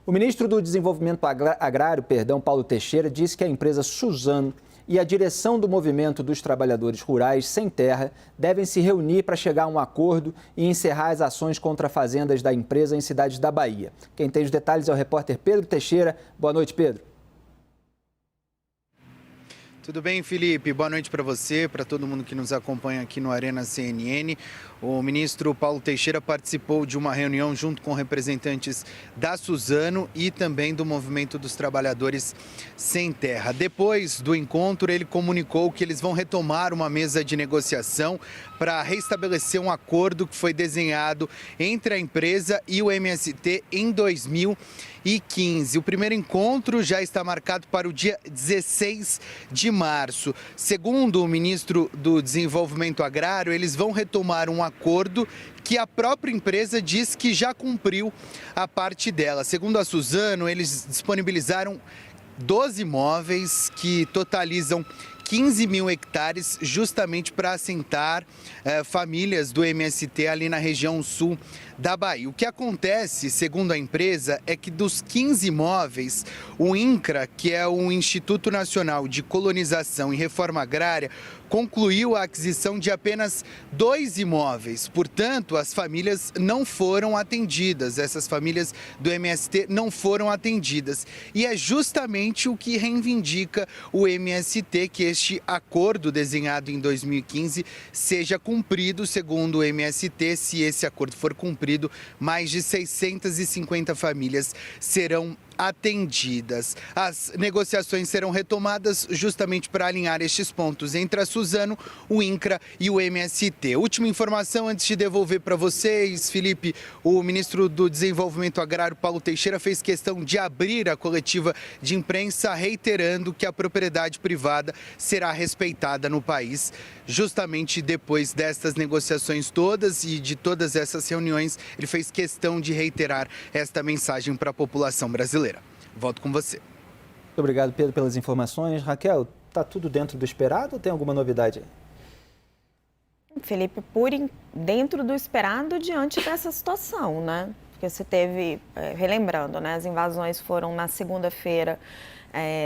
O ministro do Desenvolvimento Agrário, Paulo Teixeira, disse que a empresa Suzano e a direção do Movimento dos Trabalhadores Rurais Sem Terra devem se reunir para chegar a um acordo e encerrar as ações contra fazendas da empresa em cidades da Bahia. Quem tem os detalhes é o repórter Pedro Teixeira. Boa noite, Pedro. Tudo bem, Felipe? Boa noite para você, para todo mundo que nos acompanha aqui no Arena CNN. O ministro Paulo Teixeira participou de uma reunião junto com representantes da Suzano e também do Movimento dos Trabalhadores Sem Terra. Depois do encontro, ele comunicou que eles vão retomar uma mesa de negociação para restabelecer um acordo que foi desenhado entre a empresa e o MST em 2015. O primeiro encontro já está marcado para o dia 16 de março. Segundo o ministro do Desenvolvimento Agrário, eles vão retomar um acordo que a própria empresa diz que já cumpriu a parte dela. Segundo a Suzano, eles disponibilizaram 12 imóveis que totalizam 15 mil hectares justamente para assentar famílias do MST ali na região sul da Bahia. O que acontece, segundo a empresa, é que dos 15 imóveis, o INCRA, que é o Instituto Nacional de Colonização e Reforma Agrária, concluiu a aquisição de apenas 2 imóveis. Portanto, as famílias não foram atendidas, essas famílias do MST não foram atendidas. E é justamente o que reivindica o MST, que este acordo desenhado em 2015 seja cumprido. Segundo o MST, se esse acordo for cumprido, mais de 650 famílias serão atendidas. As negociações serão retomadas justamente para alinhar estes pontos entre a Suzano, o INCRA e o MST. Última informação antes de devolver para vocês, Felipe, o ministro do Desenvolvimento Agrário, Paulo Teixeira, fez questão de abrir a coletiva de imprensa reiterando que a propriedade privada será respeitada no país. Justamente depois destas negociações todas e de todas essas reuniões, ele fez questão de reiterar esta mensagem para a população brasileira. Volto com você. Muito obrigado, Pedro, pelas informações. Raquel, está tudo dentro do esperado ou tem alguma novidade aí? Felipe, dentro do esperado diante dessa situação, né? Porque você teve, relembrando, né? As invasões foram na segunda-feira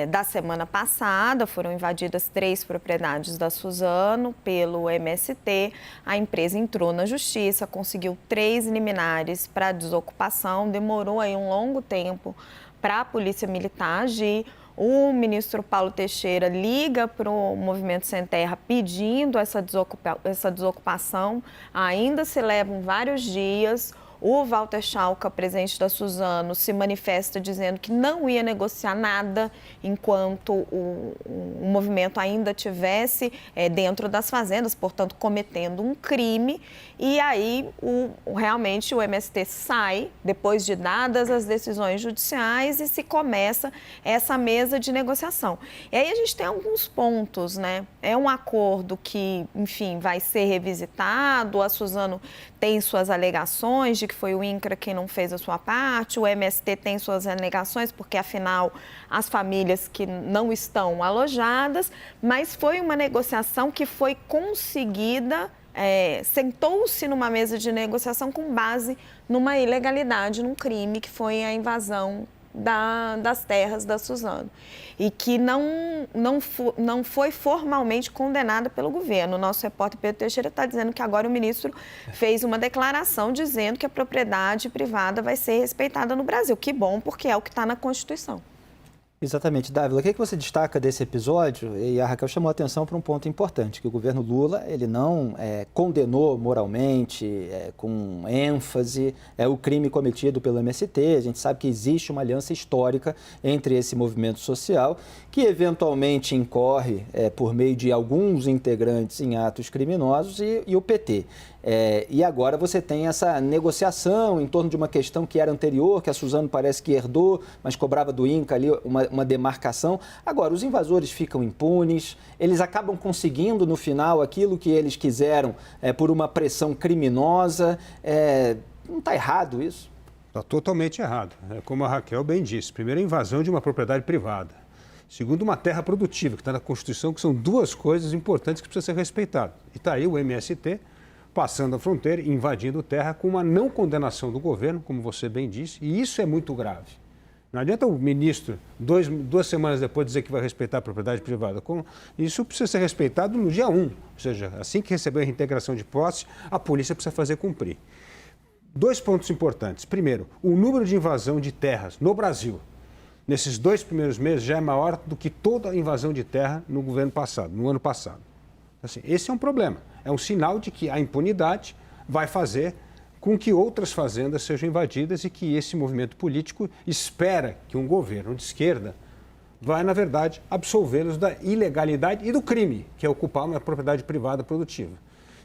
da semana passada, foram invadidas 3 propriedades da Suzano pelo MST. A empresa entrou na justiça, conseguiu 3 liminares para desocupação, demorou aí um longo tempo para a Polícia Militar agir. O ministro Paulo Teixeira liga para o Movimento Sem Terra pedindo essa desocupação. Ainda se levam vários dias. O Walter Schalka, presidente da Suzano, se manifesta dizendo que não ia negociar nada enquanto o movimento ainda estivesse dentro das fazendas, portanto, cometendo um crime. E aí, realmente, o MST sai, depois de dadas as decisões judiciais, e se começa essa mesa de negociação. E aí a gente tem alguns pontos, né? É um acordo que, enfim, vai ser revisitado. A Suzano tem suas alegações de que foi o INCRA quem não fez a sua parte, o MST tem suas alegações, porque, afinal, as famílias que não estão alojadas, mas foi uma negociação que foi conseguida, sentou-se numa mesa de negociação com base numa ilegalidade, num crime que foi a invasão das terras da Suzano e que não foi formalmente condenada pelo governo. O nosso repórter Pedro Teixeira está dizendo que agora o ministro fez uma declaração dizendo que a propriedade privada vai ser respeitada no Brasil. Que bom, porque é o que está na Constituição. Exatamente. Dávila, o que você destaca desse episódio? E a Raquel chamou a atenção para um ponto importante, que o governo Lula ele não condenou moralmente, com ênfase, o crime cometido pelo MST. A gente sabe que existe uma aliança histórica entre esse movimento social, que eventualmente incorre por meio de alguns integrantes em atos criminosos e o PT. E agora você tem essa negociação em torno de uma questão que era anterior, que a Suzano parece que herdou, mas cobrava do INCRA ali uma demarcação. Agora, os invasores ficam impunes, eles acabam conseguindo no final aquilo que eles quiseram por uma pressão criminosa. Não está errado isso? Está totalmente errado. Como a Raquel bem disse, primeiro, a invasão de uma propriedade privada. Segundo, uma terra produtiva, que está na Constituição, que são 2 coisas importantes que precisam ser respeitadas. E está aí o MST passando a fronteira, invadindo terra com uma não condenação do governo, como você bem disse, e isso é muito grave. Não adianta o ministro, duas semanas depois, dizer que vai respeitar a propriedade privada. Isso precisa ser respeitado no dia 1. Ou seja, assim que receber a reintegração de posse, a polícia precisa fazer cumprir. 2 pontos importantes. Primeiro, o número de invasão de terras no Brasil, nesses 2 primeiros meses, já é maior do que toda a invasão de terra no governo passado, no ano passado. Assim, esse é um problema. É um sinal de que a impunidade vai fazer com que outras fazendas sejam invadidas e que esse movimento político espera que um governo de esquerda vai, na verdade, absolvê-los da ilegalidade e do crime, que é ocupar uma propriedade privada produtiva.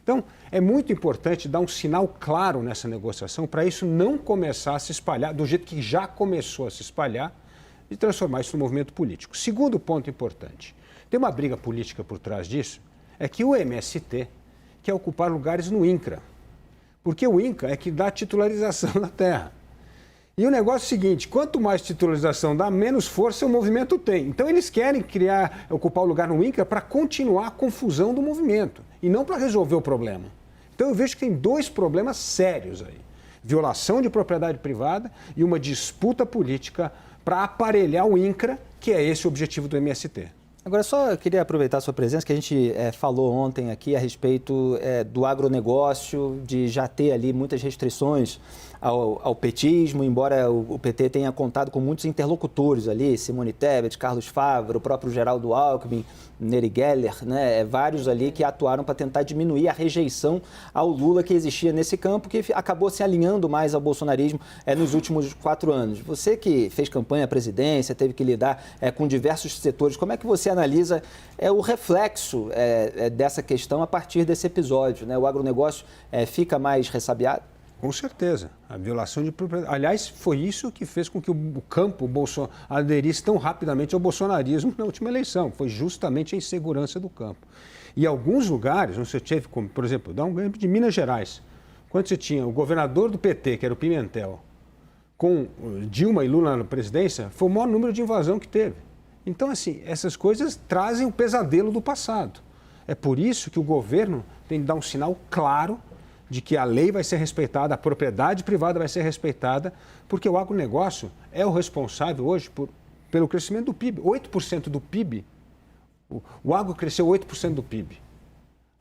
Então, é muito importante dar um sinal claro nessa negociação para isso não começar a se espalhar do jeito que já começou a se espalhar e transformar isso num movimento político. Segundo ponto importante, tem uma briga política por trás disso, é que o MST quer ocupar lugares no INCRA, porque o INCRA é que dá titularização da terra. E o negócio é o seguinte, quanto mais titularização dá, menos força o movimento tem. Então eles querem ocupar o lugar no INCRA para continuar a confusão do movimento e não para resolver o problema. Então eu vejo que tem 2 problemas sérios aí. Violação de propriedade privada e uma disputa política para aparelhar o INCRA, que é esse o objetivo do MST. Agora, só queria aproveitar a sua presença, que a gente falou ontem aqui a respeito do agronegócio, de já ter ali muitas restrições ao petismo, embora o PT tenha contado com muitos interlocutores ali, Simone Tebet, Carlos Favaro, o próprio Geraldo Alckmin, Nery Geller, né, vários ali que atuaram para tentar diminuir a rejeição ao Lula que existia nesse campo, que acabou se alinhando mais ao bolsonarismo nos últimos 4 anos. Você que fez campanha à presidência, teve que lidar com diversos setores, como é que você analisa o reflexo dessa questão a partir desse episódio, né? O agronegócio fica mais ressabiado? Com certeza. A violação de propriedade. Aliás, foi isso que fez com que o campo aderisse tão rapidamente ao bolsonarismo na última eleição. Foi justamente a insegurança do campo. E alguns lugares, você teve, como, por exemplo, dá um exemplo de Minas Gerais. Quando você tinha o governador do PT, que era o Pimentel, com Dilma e Lula na presidência, foi o maior número de invasão que teve. Então, assim, essas coisas trazem o pesadelo do passado. É por isso que o governo tem que dar um sinal claro de que a lei vai ser respeitada, a propriedade privada vai ser respeitada, porque o agronegócio é o responsável hoje pelo crescimento do PIB. 8% do PIB, o agro cresceu 8% do PIB.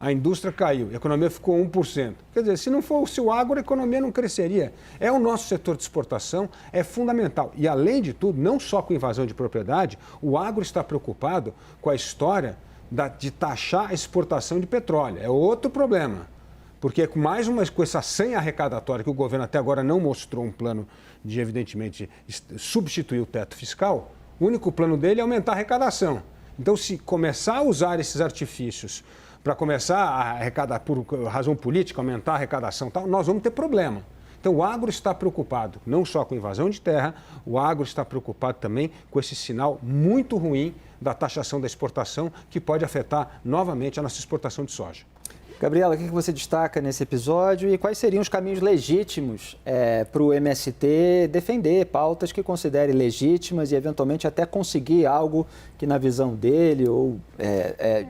A indústria caiu, a economia ficou 1%. Quer dizer, se não fosse o agro, a economia não cresceria. É o nosso setor de exportação, é fundamental. E, além de tudo, não só com invasão de propriedade, o agro está preocupado com a história de taxar a exportação de petróleo. É outro problema. Porque com essa senha arrecadatória que o governo até agora não mostrou um plano de, evidentemente, substituir o teto fiscal, o único plano dele é aumentar a arrecadação. Então, se começar a usar esses artifícios para começar a arrecadar por razão política, aumentar a arrecadação e tal, nós vamos ter problema. Então, o agro está preocupado não só com invasão de terra, o agro está preocupado também com esse sinal muito ruim da taxação da exportação, que pode afetar novamente a nossa exportação de soja. Gabriela, o que você destaca nesse episódio e quais seriam os caminhos legítimos para o MST defender pautas que considere legítimas e, eventualmente, até conseguir algo que, na visão dele ou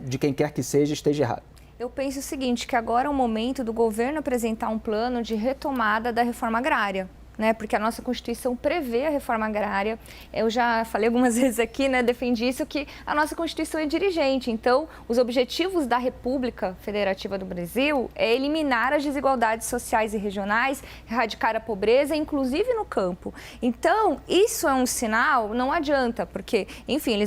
de quem quer que seja, esteja errado? Eu penso o seguinte, que agora é o momento do governo apresentar um plano de retomada da reforma agrária. Né, porque a nossa Constituição prevê a reforma agrária. Eu já falei algumas vezes aqui, né, defendi isso, que a nossa Constituição é dirigente. Então, os objetivos da República Federativa do Brasil é eliminar as desigualdades sociais e regionais, erradicar a pobreza, inclusive no campo. Então, isso é um sinal, não adianta, porque, enfim,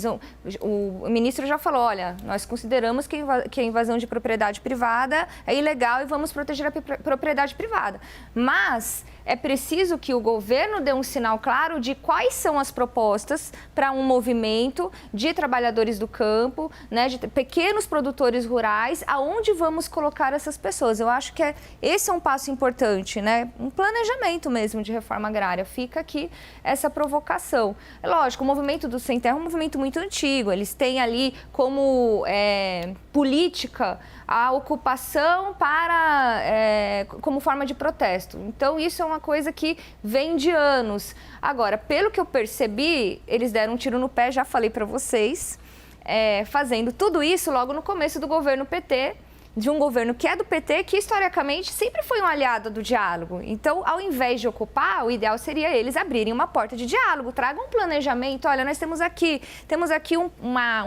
o ministro já falou, olha, nós consideramos que a invasão de propriedade privada é ilegal e vamos proteger a propriedade privada. Mas é preciso que o governo dê um sinal claro de quais são as propostas para um movimento de trabalhadores do campo, né, de pequenos produtores rurais, aonde vamos colocar essas pessoas. Eu acho que esse é um passo importante, né? Um planejamento mesmo de reforma agrária. Fica aqui essa provocação. É lógico, o movimento do Sem Terra é um movimento muito antigo. Eles têm ali como política a ocupação como forma de protesto. Então, isso é uma coisa que vem de anos. Agora, pelo que eu percebi, eles deram um tiro no pé, já falei para vocês, fazendo tudo isso logo no começo do governo PT, de um governo que é do PT, que historicamente sempre foi um aliado do diálogo. Então, ao invés de ocupar, o ideal seria eles abrirem uma porta de diálogo, tragam um planejamento. Olha, nós temos aqui um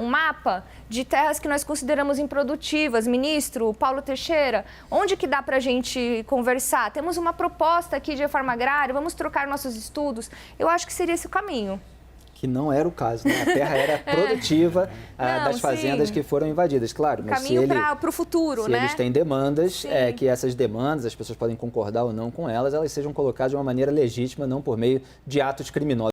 mapa de terras que nós consideramos improdutivas. Ministro Paulo Teixeira, onde que dá para a gente conversar? Temos uma proposta aqui de reforma agrária, vamos trocar nossos estudos. Eu acho que seria esse o caminho. Que não era o caso, né? A terra era produtiva das fazendas que foram invadidas, claro. Mas caminho para o futuro, se né? eles têm demandas, que essas demandas, as pessoas podem concordar ou não com elas, elas sejam colocadas de uma maneira legítima, não por meio de atos criminosos.